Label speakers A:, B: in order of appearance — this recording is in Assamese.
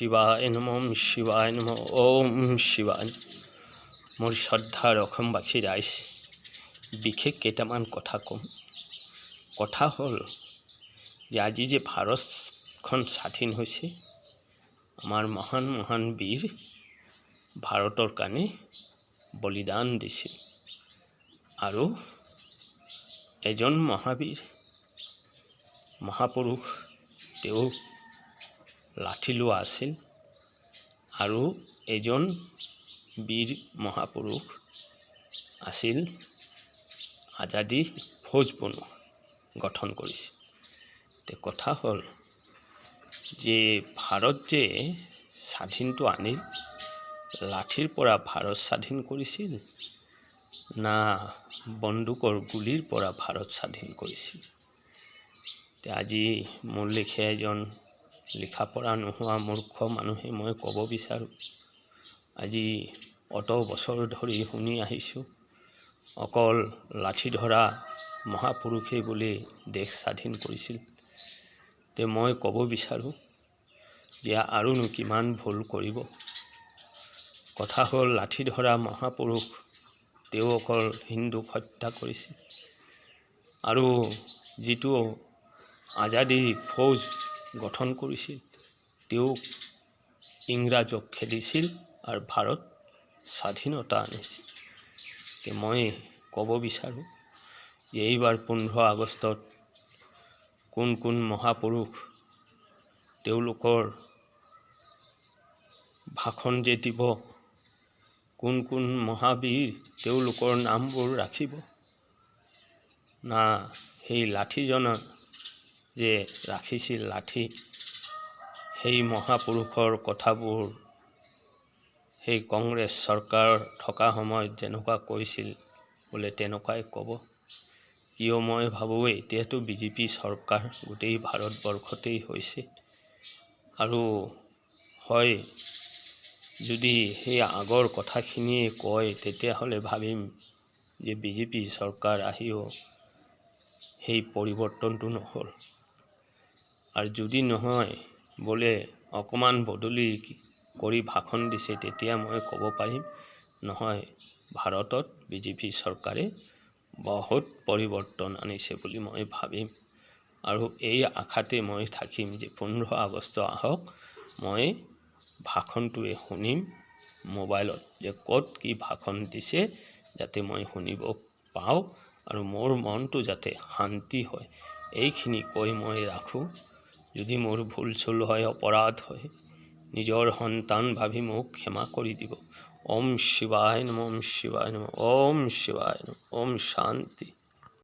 A: শিৱায় নমঃ শিৱায় নমঃ ওম শিৱায়। মোৰ শ্ৰদ্ধাৰ অসমবাসী ৰাইজ, বিশেষ কেইটামান কথা ক'ম। কথা হ'ল যে আজি যে ভাৰতখন স্বাধীন হৈছে, আমাৰ মহান মহান বীৰ ভাৰতৰ কাৰণে বলিদান দিছিল। আৰু এজন মহাবীৰ মহাপুৰুষ তেওঁ লাঠি লোৱা আছিল, আৰু এজন বীৰ মহাপুৰুষ আছিল আজাদী ফৌজ গঠন কৰিছিল। তে কথা হ'ল যে ভাৰত যে স্বাধীনটো আনিল, লাঠিৰ পৰা ভাৰত স্বাধীন কৰিছিল না বন্দুকৰ গুলিৰ পৰা ভাৰত স্বাধীন কৰিছিল। আজি মোৰ লেখীয়া এজন লিখা পঢ়া নোহোৱা মূৰ্খ মানুহে মই ক'ব বিচাৰোঁ, আজি অত বছৰ ধৰি শুনি আহিছোঁ অকল লাঠি ধৰা মহাপুৰুষে বুলি দেশ স্বাধীন কৰিছিল। তে মই ক'ব বিচাৰোঁ যে আৰুনো কিমান ভুল কৰিব। কথা হ'ল লাঠি ধৰা মহাপুৰুষ তেওঁ অকল হিন্দুক হত্যা কৰিছিল, আৰু যিটো আজাদী ফৌজ গঠন কৰিছিল তেওঁ ইংৰাজক খেদিছিল আৰু ভাৰত স্বাধীনতা আনিছিল। মই ক'ব বিচাৰোঁ যে এইবাৰ 15 আগষ্টত কোন কোন মহাপুৰুষ তেওঁলোকৰ ভাষণ যে দিব, কোন কোন মহাবীৰ তেওঁলোকৰ নামবোৰ ৰাখিব, না সেই লাঠিজনা যে ৰাখিছিল লাঠি, সেই মহাপুৰুষৰ কথাবোৰ সেই কংগ্ৰেছ চৰকাৰ থকা সময়ত যেনেকুৱা কৈছিল বোলে তেনেকুৱাই ক'ব। কিয় মই ভাবোঁ এতিয়াতো বিজেপি চৰকাৰ গোটেই ভাৰতবৰ্ষতেই হৈছে, আৰু হয় যদি সেই আগৰ কথাখিনিয়ে কয় তেতিয়াহ'লে ভাবিম যে বিজেপি চৰকাৰ আহিও সেই পৰিৱৰ্তনটো নহ'ল। আৰু যদি নহয় বোলে অকণমান বদলি কৰি ভাষণ দিছে, তেতিয়া মই ক'ব পাৰিম নহয় ভাৰতত বিজেপি চৰকাৰে বহুত পৰিৱৰ্তন আনিছে বুলি মই ভাবিম। আৰু এই আশাতে মই থাকিম যে 15 আগষ্ট আহক, মই ভাষণটোৱে শুনিম মোবাইলত, যে ক'ত কি ভাষণ দিছে যাতে মই শুনিব পাওঁ আৰু মোৰ মনটো যাতে শান্তি হয়। এইখিনি কৈ মই ৰাখোঁ। যদি মোৰ ভুল চুল হয়, অপৰাধ হয়, নিজৰ সন্তান ভাবি মোক ক্ষমা কৰি দিব। ওম শিৱায় নমঃ শিৱায় নমঃ ওম শিৱায় নমঃ ওম শান্তি।